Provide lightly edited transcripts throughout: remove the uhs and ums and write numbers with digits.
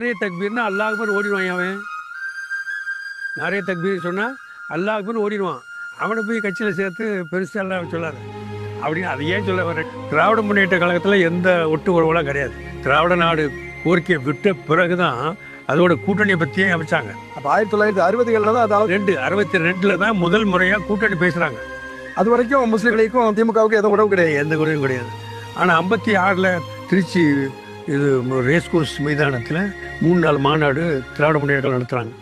நிறைய தக்பீர்னா அல்லாஹ் அக்பர் ஓடிடுவான் அவன். நிறைய தக்பீர் சொன்னால் அல்லாஹ் அக்பர் ஓடிடுவான். அவனை போய் கட்சியில் சேர்த்து பெருசாலாம் சொல்லாது அப்படின்னு அதை ஏன் சொல்ல வர. திராவிட முன்னேற்ற கழகத்தில் எந்த ஒட்டு உறவுலாம் கிடையாது. திராவிட நாடு கோரிக்கையை விட்ட பிறகு தான் அதோட கூட்டணியை பற்றியே அமைச்சாங்க. அப்போ 1960களில் தான், அதாவது 62 தான் முதல் முறையாக கூட்டணி பேசுகிறாங்க. அது வரைக்கும் முஸ்லீம்களுக்கும் திமுகவுக்கும் எந்த உறவு கிடையாது, எந்த குறையும் கிடையாது. ஆனால் 56 திருச்சி இது ரேஸ் கோர்ஸ் மைதானத்தில் 3 நாள் மாநாடு திராவிட முன்னேற்றம் நடத்துகிறாங்க.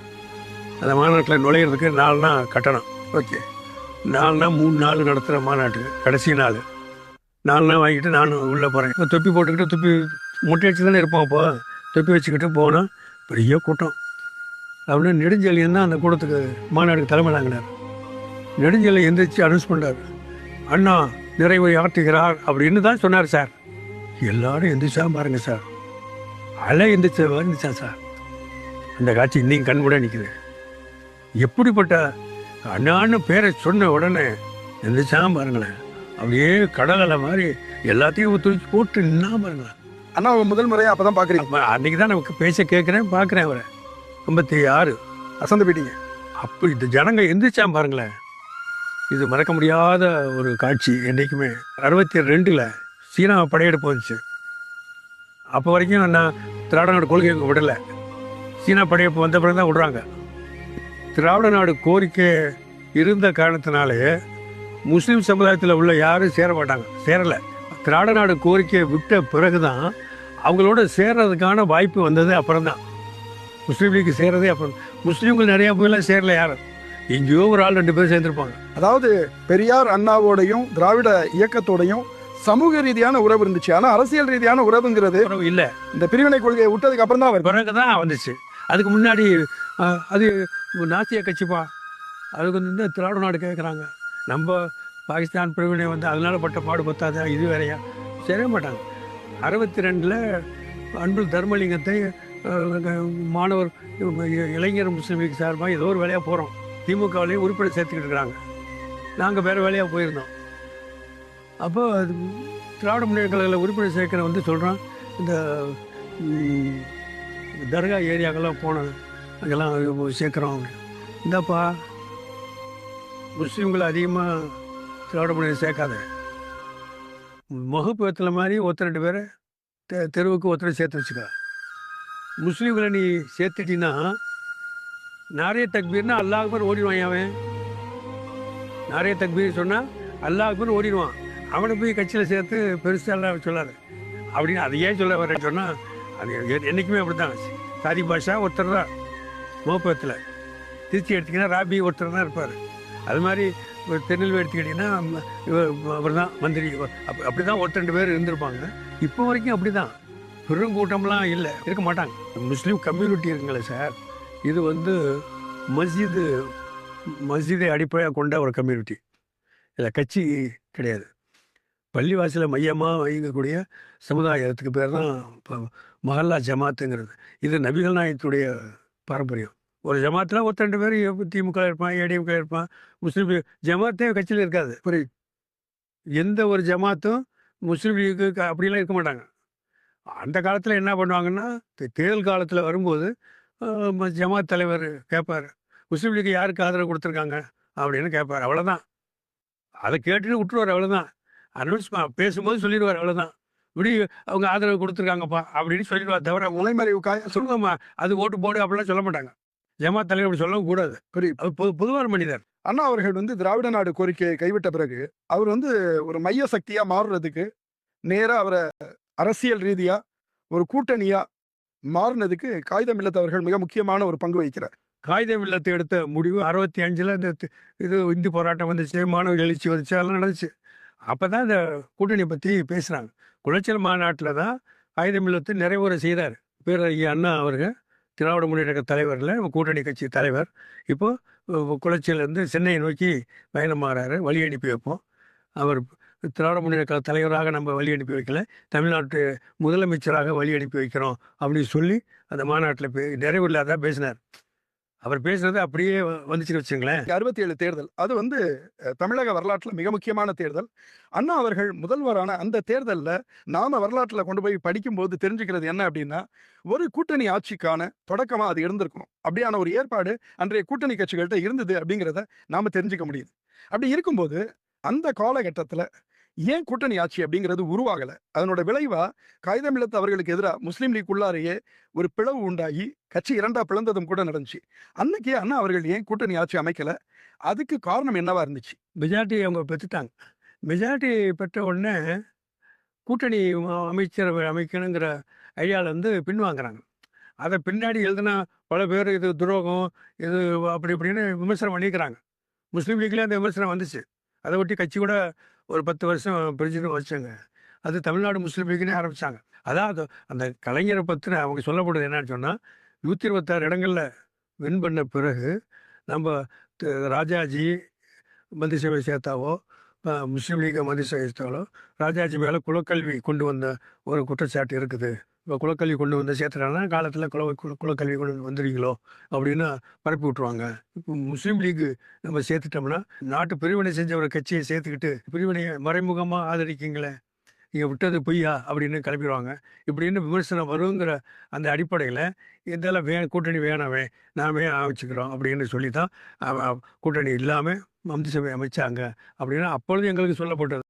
அந்த மாநாட்டில் நுழையிறதுக்கு 4 நாள் கட்டணம். ஓகே, 4 நாள் 3 நாள் நடத்துகிற மாநாட்டு கடைசி நாள் 4 நாள் வாங்கிட்டு நானும் உள்ளே போகிறேன். இப்போ தொப்பி போட்டுக்கிட்டு தொப்பி முட்டை வச்சு தானே இருப்போம். அப்போ தொப்பி வச்சுக்கிட்டு போனால் பெரிய கூட்டம். அப்படின்னு நெடுஞ்செழியன் தான் அந்த கூட்டத்துக்கு மாநாடுக்கு தலைமை தாங்கினார். நெடுஞ்செழியன் எந்திரிச்சு அனௌன்ஸ் பண்ணார், அண்ணா நிறைவை ஆற்றுகிறார் அப்படின்னு தான் சொன்னார் சார். எல்லாரும் எந்திரிச்சா பாருங்க சார், அலை எந்திரிச்சா சார். அந்த காட்சி இன்னைக்கு கண் கூட நிற்குது. எப்படிப்பட்ட அண்ணான்னு பேரை சொன்ன உடனே எந்திரிச்சா பாருங்களேன், அப்படியே கடல் அலை மாதிரி எல்லாத்தையும் தூக்கி போட்டு நின்னா பாருங்களேன். அண்ணா முதல் முறையாக அப்போ தான் பார்க்குறீங்க? அன்றைக்கி தான் நமக்கு பேச கேட்குறேன், பார்க்குறேன் அவரை. 56 அசந்து போயிட்டீங்க. அப்போ இந்த ஜனங்க எந்திரிச்சா பாருங்களேன். இது மறக்க முடியாத ஒரு காட்சி என்றைக்குமே. 62 சீனா படையெடுப்பு வந்துச்சு. அப்போ வரைக்கும் நான் திராவிட நாடு கொள்கை விடலை. சீனா படையெடுப்பு வந்த பிறகு தான் விடுறாங்க. திராவிட நாடு கோரிக்கை இருந்த காரணத்தினாலே முஸ்லீம் சமுதாயத்தில் உள்ள யாரும் சேர மாட்டாங்க, சேரலை. திராவிட நாடு கோரிக்கையை விட்ட பிறகு தான் அவங்களோட சேர்றதுக்கான வாய்ப்பு வந்தது. அப்புறம் தான் முஸ்லீம் லீக் சேர்றதே அப்புறம். முஸ்லீம்கள் நிறையா போயெல்லாம் சேரலை யாரும். எங்கேயோ ஒரு ஆள் 2 பேர் சேர்ந்துருப்பாங்க. அதாவது பெரியார் அண்ணாவோடையும் திராவிட இயக்கத்தோடையும் சமூக ரீதியான உறவு இருந்துச்சு, ஆனால் அரசியல் ரீதியான உறவுங்கிறது இல்லை. இந்த பிரிவினை கொள்கையை விட்டதுக்கு அப்புறம் தான் பிறகு தான் வந்துச்சு. அதுக்கு முன்னாடி அது நாசிய கட்சிப்பா, அதுக்கு வந்து திராவிட நாடு கேட்குறாங்க. நம்ம பாகிஸ்தான் பிரிவினை வந்து அதனால பட்ட பாடு பத்தாத இது வேறையா சேர மாட்டாங்க. 62 அன்பு தர்மலிங்கத்தை மாணவர் இளைஞர் முஸ்லீம் லீக் சார்பாக ஏதோ ஒரு வேலையாக போகிறோம். திமுகவிலேயே உறுப்பினர் சேர்த்துக்கிட்டு இருக்கிறாங்க. நாங்கள் வேறு வேலையாக போயிருந்தோம். அப்போ அது திராவிட முன்னேற்ற கழகத்தில் உறுப்பினர் சேர்க்கிற வந்து சொல்கிறான், இந்த தர்கா ஏரியாக்கெல்லாம் போனோம், அங்கெல்லாம் சேர்க்குறோம். இந்தாப்பா, முஸ்லீம்களை அதிகமாக திராவிட முன்னேற்றம் சேர்க்காத. வகுப்பு மாதிரி 1-2 பேரை தெருவுக்கு ஒருத்தர் சேர்த்து வச்சுக்க. முஸ்லீம்களை நீ சேர்த்துட்டின்னா நிறைய தக்பீர்னா அல்லாஹ் அக்பர் ஓடிடுவான். அவன் நிறைய தக்பீர் சொன்னால் அல்லாஹ் அக்பர் ஓடிடுவான். அவனை போய் கட்சியில் சேர்த்து பெருசாலாம் சொல்லாது அப்படின்னு அதை ஏன் சொல்ல வரேன்னு சொன்னால், அது என்றைக்குமே அப்படி தான். சாதி பாஷா ஒருத்தர் தான் மோப்பத்தில். திருச்சி எடுத்திங்கன்னா ராபி ஒருத்தர் தான் இருப்பார். அது மாதிரி திருநெல்வேலி எடுத்துக்கிட்டிங்கன்னா அவர் தான் மந்திரி. அப்படி தான் 1-2 பேர் இருந்திருப்பாங்க. இப்போ வரைக்கும் அப்படி தான். பெருங்கூட்டம்லாம் இல்லை, இருக்க மாட்டாங்க. முஸ்லீம் கம்யூனிட்டி இருக்குங்களே சார், இது வந்து மஸ்ஜிதை அடிப்படையாக கொண்ட ஒரு கம்யூனிட்டி. இதில் கட்சி கிடையாது. பள்ளிவாசலில் மையமாக வைக்கக்கூடிய சமுதாயத்துக்கு பேர் தான் இப்போ மஹல்லா ஜமாத்துங்கிறது. இது நபிகள் நாயகத்துடைய பாரம்பரியம். ஒரு ஜமாத்தில் 1-2 பேர் திமுக இருப்பான், ஏடிஎம்க இருப்பான். முஸ்லீம் ஜமாத்தே கட்சியில் இருக்காது. புரியுது? எந்த ஒரு ஜமாத்தும் முஸ்லீம் லீக்கு அப்படிலாம் இருக்க மாட்டாங்க. அந்த காலத்தில் என்ன பண்ணுவாங்கன்னா, தேர்தல் காலத்தில் வரும்போது ஜமாத் தலைவர் கேட்பார், முஸ்லீம் லீக்கு யாருக்கு ஆதரவு கொடுத்துருக்காங்க அப்படின்னு கேட்பார். அவ்வளோதான். அதை கேட்டுட்டு விட்டுருவார். அவ்வளோதான். அனௌன்ஸ் பேசும்போது சொல்லிடுவார். அவ்வளோதான். இப்படி அவங்க ஆதரவு கொடுத்துருக்காங்கப்பா அப்படின்னு சொல்லிடுவார். தவிர முளைமறைவு சொல்லுங்கம்மா அது ஓட்டு போடு அப்படிலாம் சொல்ல மாட்டாங்க. ஜமாத் தலைவர் அப்படி சொல்லவும் கூடாது. புரியுது. பொதுவான மனிதர். அண்ணா அவர்கள் வந்து திராவிட நாடு கோரிக்கையை கைவிட்ட பிறகு அவர் வந்து ஒரு மைய சக்தியா மாறுறதுக்கு, நேராக அவரை அரசியல் ரீதியா ஒரு கூட்டணியா மாறினதுக்கு காகிதம் இல்லத்து அவர்கள் மிக முக்கியமான ஒரு பங்கு வகிக்கிறார். காகிதம் இல்லத்தை எடுத்த முடிவு 65 இந்த இது இந்தி போராட்டம் வந்துச்சு, மாணவர் எழுச்சி வந்துச்சு, அதெல்லாம் நடந்துச்சு. அப்போ தான் இந்த கூட்டணியை பற்றி பேசுகிறாங்க. குளச்சல் மாநாட்டில் தான் காகிதம் இல்லத்தை நிறைவேற செய்தார் பேரறிஞர் அண்ணா அவர்கள். திராவிட முன்னேற்ற தலைவரில் கூட்டணி கட்சி தலைவர். இப்போது குளச்சலேருந்து சென்னையை நோக்கி பயணமாகறாரு. வழி அனுப்பி வைப்போம். அவர் திராவிட முன்னேற்ற தலைவராக நம்ம வழி அனுப்பி வைக்கல, தமிழ்நாட்டு முதலமைச்சராக வழி அனுப்பி வைக்கிறோம் அப்படின்னு சொல்லி அந்த மாநாட்டில் நிறைவு இல்லாதான் பேசினார். அவர் பேசுறது அப்படியே வந்துச்சுன்னு வச்சுங்களேன். 67 தேர்தல். அது வந்து தமிழக வரலாற்றில மிக முக்கியமான தேர்தல். அண்ணா அவர்கள் முதல்வரான அந்த தேர்தல்ல நாம வரலாற்றில கொண்டு போய் படிக்கும்போது தெரிஞ்சுக்கிறது என்ன அப்டின்னா, ஒரு கூட்டணி ஆட்சிக்கான தொடக்கமா அது இருந்திருக்கணும். அப்படியான ஒரு ஏற்பாடு அன்றைய கூட்டணி கட்சிகள்ட்ட இருந்தது அப்படிங்கிறத நாம தெரிஞ்சுக்க முடியுது. அப்படி இருக்கும்போது, அந்த காலகட்டத்தில ஏன் கூட்டணி ஆட்சி அப்படிங்கிறது உருவாகல? அதனோட விளைவா காகிதம் இல்லத்து அவர்களுக்கு எதிரா முஸ்லீம் லீக் உள்ளாரையே ஒரு பிளவு உண்டாகி, கட்சி 2ஆ பிளந்ததும் கூட நடந்துச்சு. அன்னைக்கே அண்ணா அவர்கள் ஏன் கூட்டணி ஆட்சி அமைக்கல? அதுக்கு காரணம் என்னவா இருந்துச்சு? மெஜாரிட்டி அவங்க பெற்றுட்டாங்க. மெஜாரிட்டி பெற்ற உடனே கூட்டணி அமைச்சரவை அமைக்கணுங்கிற ஐடியாவிலேருந்து பின்வாங்குறாங்க. அதை பின்னாடி எழுதுனா பல பேர் இது துரோகம், இது அப்படி இப்படின்னு விமர்சனம் பண்ணிக்கிறாங்க. முஸ்லீம் லீக்லேயே அந்த விமர்சனம் வந்துச்சு. அதை ஒட்டி கட்சி கூட ஒரு 10 வருஷம் பிரிஞ்சுன்னு வச்சாங்க. அது தமிழ்நாடு முஸ்லீம் லீக்னே ஆரம்பித்தாங்க. அதான் அந்த கலைஞரை பற்றின அவங்க சொல்லப்படுது என்னன்னு சொன்னால், 126 இடங்களில் வின் பண்ண பிறகு நம்ம ராஜாஜி மந்திரிசபை சேர்த்தாவோ, முஸ்லீம் லீக்கை மந்திரிசபை சேர்த்தாலோ, ராஜாஜி மேலே குலக்கல்வி கொண்டு வந்த ஒரு குற்றச்சாட்டு இருக்குது. இப்போ குலக்கல்வி கொண்டு வந்து சேர்த்துட்டாங்கன்னா காலத்தில் குலக்கல்வி கொண்டு வந்துடுவீங்களோ அப்படின்னு பரப்பி விட்ருவாங்க. இப்போ முஸ்லீம் லீக்கு நம்ம சேர்த்துட்டோம்னா நாட்டு பிரிவினை செஞ்ச ஒரு கட்சியை சேர்த்துக்கிட்டு பிரிவினையை மறைமுகமாக ஆதரிக்கீங்களே, நீங்கள் விட்டது பொய்யா அப்படின்னு கிளப்பிடுவாங்க. இப்படின்னு விமர்சனம் வருங்கிற அந்த அடிப்படையில் இதெல்லாம் கூட்டணி வேணாமே, நாமே அமைச்சுக்கிறோம் அப்படின்னு சொல்லி தான் கூட்டணி இல்லாமல் மந்திரிசபை அமைச்சாங்க அப்படின்னு அப்பொழுது எங்களுக்கு சொல்லப்பட்டது.